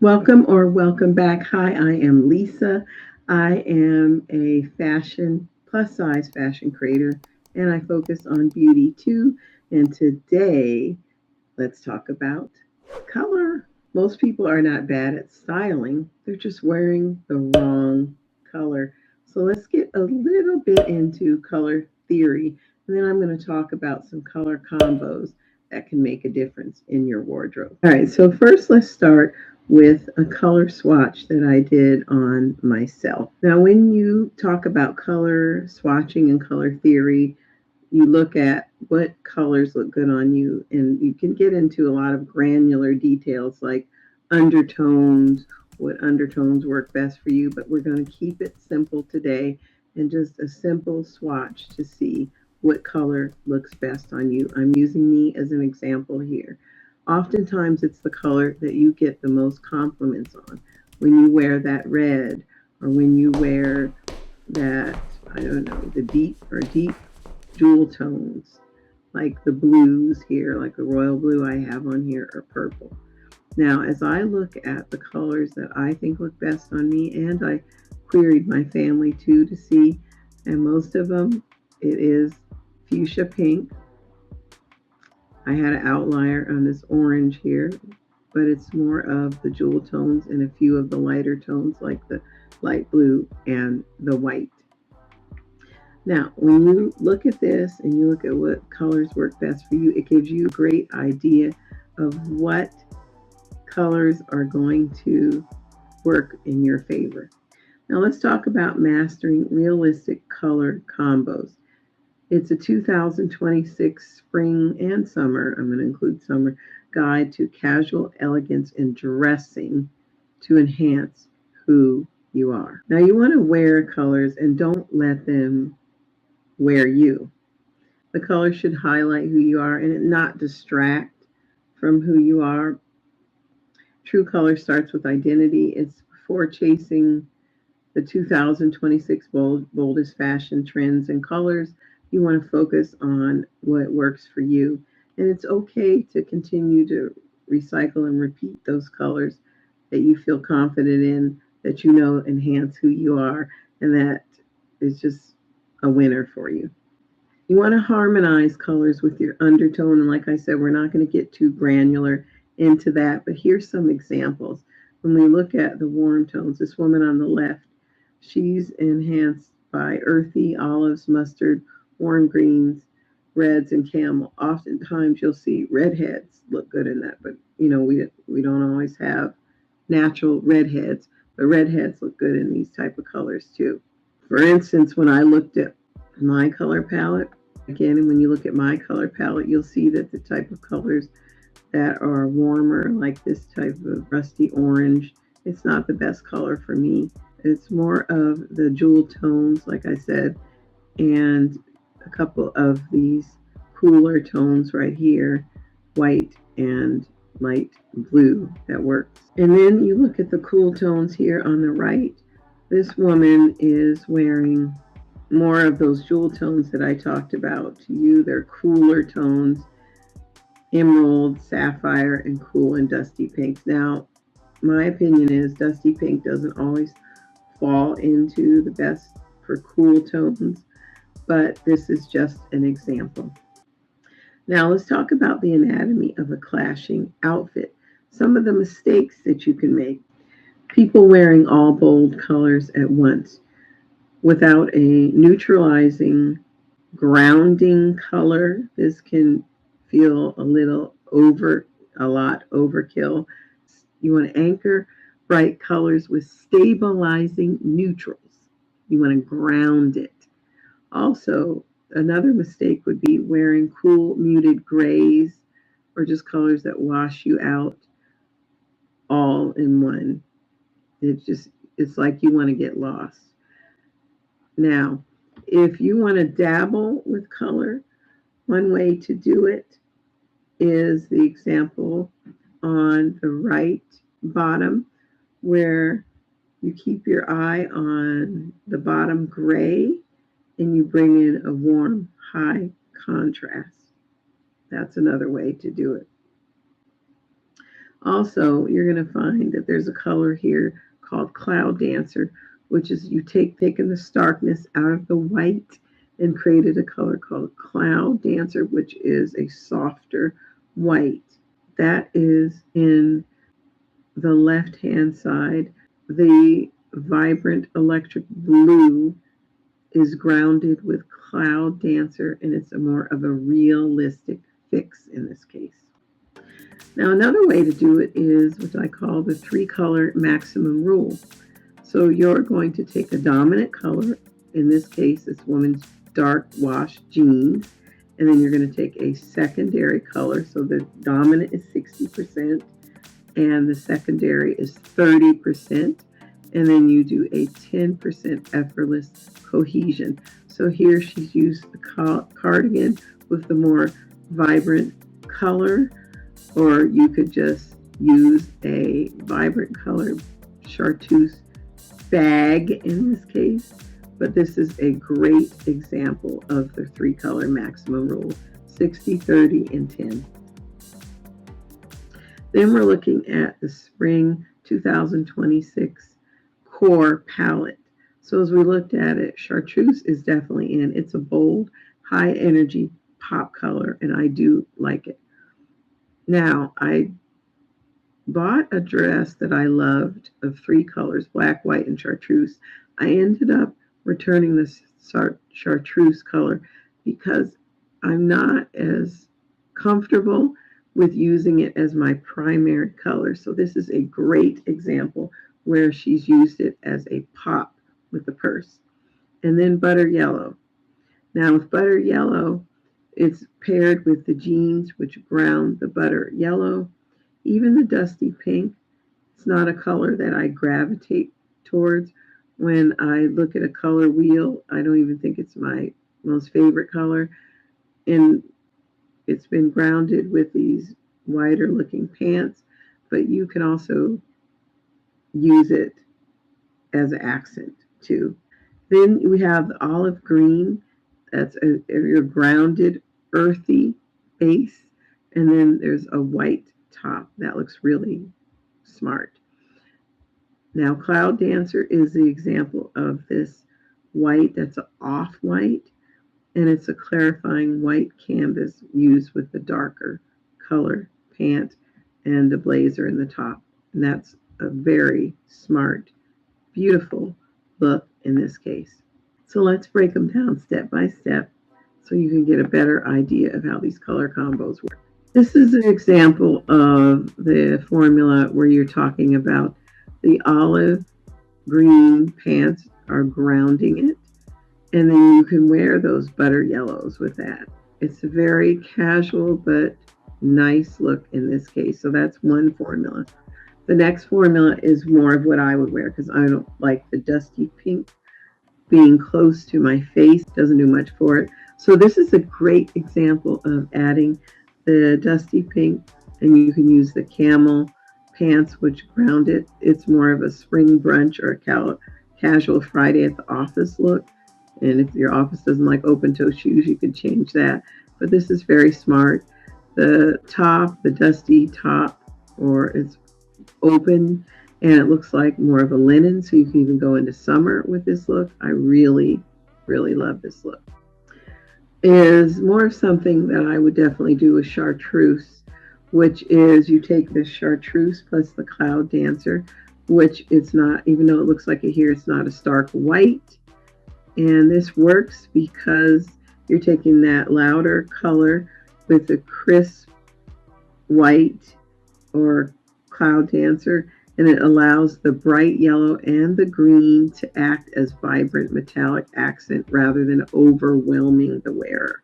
Welcome or welcome back. Hi, I am Lisa. I am a fashion, plus size fashion creator, and I focus on beauty too. And today, let's talk about color. Most people are not bad at styling, they're just wearing the wrong color. So let's get a little bit into color theory, and then I'm going to talk about some color combos that can make a difference in your wardrobe. All right, so first let's start with a color swatch that I did on myself. Now, when you talk about color swatching and color theory, you look at what colors look good on you, and you can get into a lot of granular details like undertones, what undertones work best for you, but we're going to keep it simple today and just a simple swatch to see what color looks best on you. I'm using me as an example here. Oftentimes it's the color that you get the most compliments on. When you wear that red, or when you wear that, I don't know, the deep jewel tones, like the blues here, like the royal blue I have on here, are purple. Now, as I look at the colors that I think look best on me, and I queried my family too to see, and most of them, it is fuchsia pink. I had an outlier on this orange here, but it's more of the jewel tones and a few of the lighter tones like the light blue and the white. Now, when you look at this and you look at what colors work best for you, it gives you a great idea of what colors are going to work in your favor. Now, let's talk about mastering realistic color combos. It's a 2026 spring and summer, I'm going to include summer, guide to casual elegance in dressing to enhance who you are. Now, you want to wear colors and don't let them wear you. The color should highlight who you are and not distract from who you are. True color starts with identity. It's before chasing the 2026 boldest fashion trends and colors. You want to focus on what works for you. And it's okay to continue to recycle and repeat those colors that you feel confident in, that you know enhance who you are, and that is just a winner for you. You want to harmonize colors with your undertone. And like I said, we're not going to get too granular into that, but here's some examples. When we look at the warm tones, this woman on the left, she's enhanced by earthy olives, mustard, warm greens, reds, and camel. Oftentimes you'll see redheads look good in that, but we don't always have natural redheads, but redheads look good in these type of colors too. For instance, when I looked at my color palette, again, and when you look at my color palette, you'll see that the type of colors that are warmer, like this type of rusty orange, it's not the best color for me. It's more of the jewel tones, like I said, and a couple of these cooler tones right here, white and light blue, that works. And then you look at the cool tones here on the right. This woman is wearing more of those jewel tones that I talked about to you. They're cooler tones, emerald, sapphire, and cool and dusty pinks. Now, my opinion is dusty pink doesn't always fall into the best for cool tones, but this is just an example. Now, let's talk about the anatomy of a clashing outfit. Some of the mistakes that you can make. People wearing all bold colors at once without a neutralizing grounding color. This can feel a lot overkill. You want to anchor bright colors with stabilizing neutrals. You want to ground it. Also, another mistake would be wearing cool muted grays or just colors that wash you out all in one. It's like you want to get lost. Now, if you want to dabble with color, one way to do it is the example on the right bottom, where you keep your eye on the bottom gray and you bring in a warm, high contrast. That's another way to do it. Also, you're going to find that there's a color here called Cloud Dancer, which is you taken the starkness out of the white and created a color called Cloud Dancer, which is a softer white. That is in the left hand side. The vibrant electric blue is grounded with Cloud Dancer, and it's a more of a realistic fix in this case. Now, another way to do it is what I call the three color maximum rule. So you're going to take a dominant color, in this case, this woman's dark wash jeans, and then you're going to take a secondary color. So the dominant is 60%, and the secondary is 30%, and then you do a 10% effortless cohesion. So here she's used the cardigan with the more vibrant color, or you could just use a vibrant color chartreuse bag in this case. But this is a great example of the three color maximum rule: 60, 30, and 10. Then we're looking at the spring 2026 core palette. So as we looked at it, chartreuse is definitely in. It's a bold, high energy pop color, and I do like it. Now, I bought a dress that I loved of three colors, black, white, and chartreuse. I ended up returning this chartreuse color because I'm not as comfortable with using it as my primary color. So this is a great example where she's used it as a pop with the purse. And then butter yellow. Now with butter yellow, it's paired with the jeans, which ground the butter yellow. Even the dusty pink, it's not a color that I gravitate towards. When I look at a color wheel, I don't even think it's my most favorite color. And it's been grounded with these wider looking pants, but you can also use it as an accent too. Then we have the olive green. That's your grounded, earthy base. And then there's a white top. That looks really smart. Now, Cloud Dancer is the example of this white that's an off-white, and it's a clarifying white canvas used with the darker color pant and the blazer in the top. And that's a very smart, beautiful look in this case. So let's break them down step by step so you can get a better idea of how these color combos work. This is an example of the formula where you're talking about the olive green pants are grounding it, and then you can wear those butter yellows with that. It's a very casual but nice look in this case. So that's one formula. The next formula is more of what I would wear because I don't like the dusty pink being close to my face. Doesn't do much for it. So this is a great example of adding the dusty pink, and you can use the camel pants, which ground it. It's more of a spring brunch or a casual Friday at the office look. And if your office doesn't like open toe shoes, you can change that. But this is very smart. The top, the dusty top, or it's open and it looks like more of a linen, so you can even go into summer with this look. I really, really love this look. Is more of something that I would definitely do with chartreuse, which is you take this chartreuse plus the Cloud Dancer, which it's not, even though it looks like it here, it's not a stark white. And this works because you're taking that louder color with the crisp white or Cloud Dancer, and it allows the bright yellow and the green to act as vibrant metallic accent rather than overwhelming the wearer.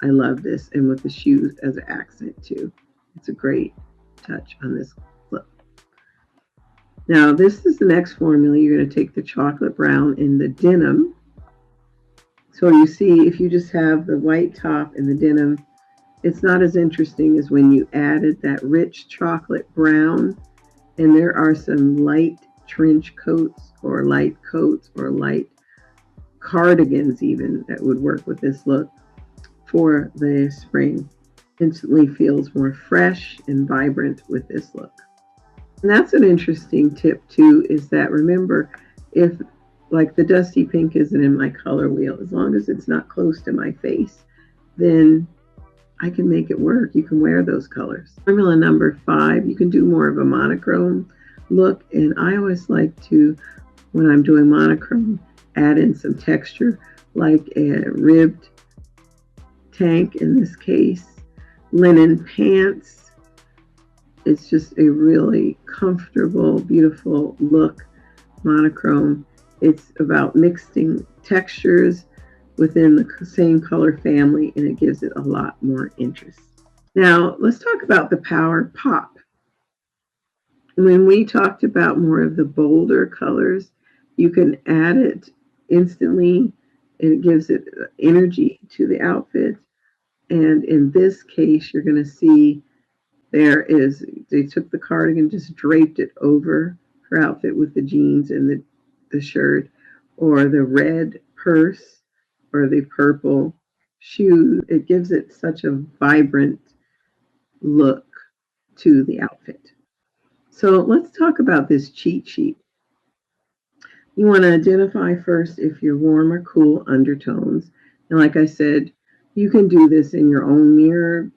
I love this, and with the shoes as an accent too. It's a great touch on this look. Now this is the next formula. You're going to take the chocolate brown in the denim. So you see, if you just have the white top and the denim, it's not as interesting as when you added that rich chocolate brown. And there are some light trench coats or light cardigans even that would work with this look for the spring. Instantly feels more fresh and vibrant with this look. And that's an interesting tip too, is that remember, if like the dusty pink isn't in my color wheel, as long as it's not close to my face, then I can make it work. You can wear those colors. Formula number 5, you can do more of a monochrome look. And I always like to, when I'm doing monochrome, add in some texture, like a ribbed tank in this case, linen pants. It's just a really comfortable, beautiful look, monochrome. It's about mixing textures within the same color family, and it gives it a lot more interest. Now, let's talk about the Power Pop. When we talked about more of the bolder colors, you can add it instantly, and it gives it energy to the outfit. And in this case, you're going to see they took the cardigan, just draped it over her outfit with the jeans and the shirt, or the red purse, or the purple shoe. It gives it such a vibrant look to the outfit. So let's talk about this cheat sheet. You want to identify first if you're warm or cool undertones. And like I said, you can do this in your own mirror.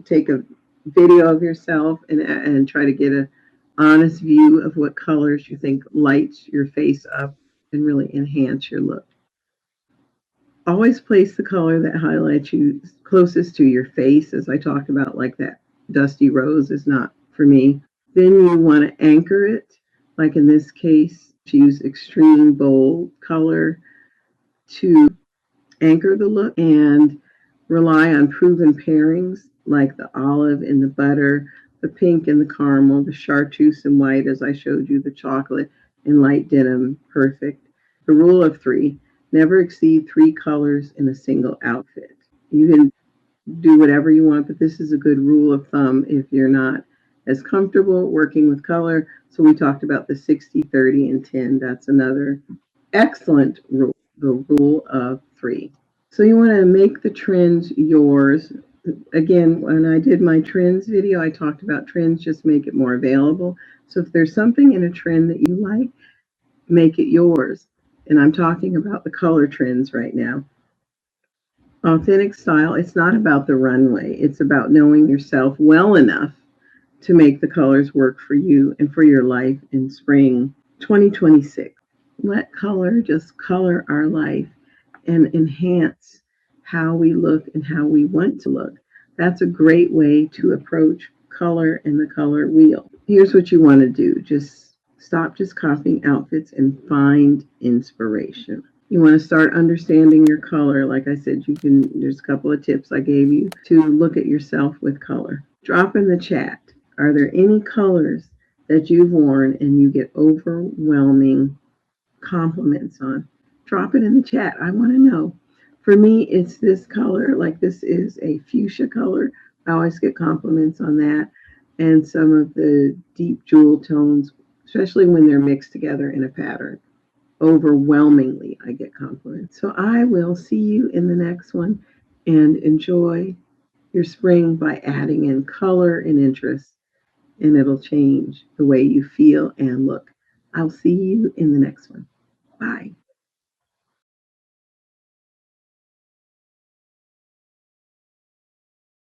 Take a video of yourself and try to get an honest view of what colors you think lights your face up and really enhance your look. Always place the color that highlights you closest to your face, as I talked about, like that dusty rose is not for me. Then you want to anchor it, like in this case, choose extreme bold color to anchor the look, and rely on proven pairings like the olive and the butter, the pink and the caramel, the chartreuse and white, as I showed you, the chocolate and light denim, perfect. The rule of 3, never exceed 3 colors in a single outfit. You can do whatever you want, but this is a good rule of thumb if you're not as comfortable working with color. So we talked about the 60, 30, and 10. That's another excellent rule, the rule of 3. So you want to make the trends yours. Again, when I did my trends video, I talked about trends, just make it more available. So if there's something in a trend that you like, make it yours. And I'm talking about the color trends right now. Authentic style, it's not about the runway. It's about knowing yourself well enough to make the colors work for you and for your life in spring 2026. Let color just color our life and enhance how we look and how we want to look. That's a great way to approach color and the color wheel. Here's what you want to do. Just stop just copying outfits and find inspiration. You want to start understanding your color. Like I said, there's a couple of tips I gave you to look at yourself with color. Drop in the chat. Are there any colors that you've worn and you get overwhelming compliments on? Drop it in the chat. I want to know. For me, it's this color. Like this is a fuchsia color. I always get compliments on that. And some of the deep jewel tones, especially when they're mixed together in a pattern. Overwhelmingly, I get compliments. So I will see you in the next one, and enjoy your spring by adding in color and interest, and it'll change the way you feel and look. I'll see you in the next one. Bye.